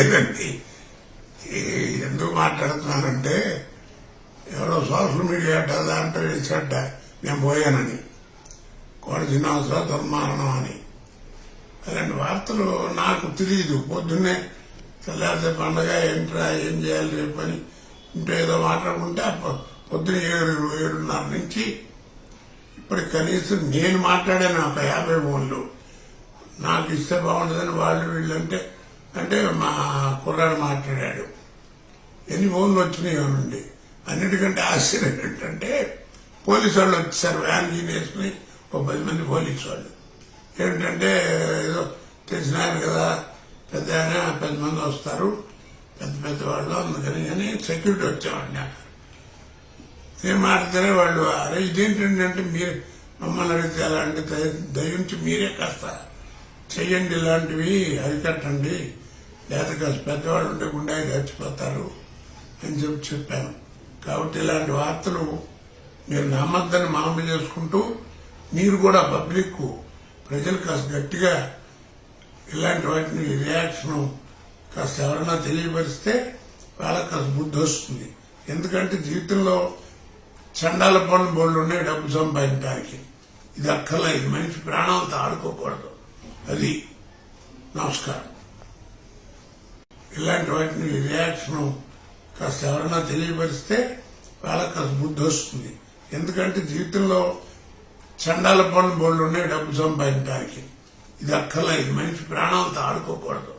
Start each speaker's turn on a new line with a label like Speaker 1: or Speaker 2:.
Speaker 1: లేదండి. ఎందుకు మాట్లాడుతున్నానంటే ఎవరో సోషల్ మీడియా దాంట్లో వేసాట నేను పోయానని, కోడి శ్రీనివాసరావు దుర్మారణం అని. అలాంటి వార్తలు నాకు తెలియదు. పొద్దున్నే తెల్లారితే పండగ ఏంట్రా ఏం చేయాలి రేపని ఇంట్లో ఏదో మాట్లాడుకుంటే పొద్దున్న 7:30 నుంచి ఇప్పుడు కనీసం నేను మాట్లాడాను ఒక 50 ఫోన్లు. నాకు ఇస్తే బాగుంటుందని వాళ్ళు వీళ్ళంటే అంటే మా కుర్రాడు మాట్లాడాడు. ఎన్ని ఫోన్లు వచ్చినాయి నుండి. అన్నిటికంటే ఆశ్చర్యం ఏంటంటే పోలీసు వాళ్ళు వచ్చేసారు, వ్యాన్ వేసుకుని ఒక 10 మంది పోలీసు వాళ్ళు. ఏంటంటే ఏదో తెలిసిన ఆయన కదా, పెద్ద ఆయన 10 మంది వస్తారు, పెద్ద పెద్ద వాళ్ళు, అందుకని కానీ సెక్యూరిటీ వచ్చేవాడిని అక్కడ. నేను మాట్లాడితేనే వాళ్ళు అరే ఇదేంటంటే మీరు మమ్మల్ని అడిగితే అలాంటి దయించి మీరే కాస్త చెయ్యండి, ఇలాంటివి అరికట్టండి, లేదా కాస్త పెద్దవాళ్ళు ఉంటే గుండె చచ్చిపోతారు అని చెప్పాను. కాబట్టి ఇలాంటి వార్తలు మీరు నమ్మద్దని మనవి చేసుకుంటూ మీరు కూడా పబ్లిక్ ప్రజలు కాస్త గట్టిగా ఇలాంటి వాటిని రియాక్షన్ కాస్త ఎవరైనా తెలియపరిస్తే వాళ్ళకి కాస్త బుద్ధి వస్తుంది. ఎందుకంటే జీవితంలో చండాల పనులు బోళ్ళు ఉన్నాయి డబ్బు సంపాదించడానికి. ఇది అక్కర్లేదు, మనిషి ప్రాణాలతో ఆడుకోకూడదు. అది నమస్కారం. ఇలాంటి వాటిని రియాక్షన్ కాస్త ఎవరైనా తెలియపరిస్తే వాళ్ళకి కాస్త బుద్ధి వస్తుంది. ఎందుకంటే జీవితంలో చండాల పనులు బోళ్ళు ఉన్నాయి డబ్బు సంపాదించడానికి. ఇది అక్కర్లేదు, మనిషి ప్రాణాలతో ఆడుకోకూడదు.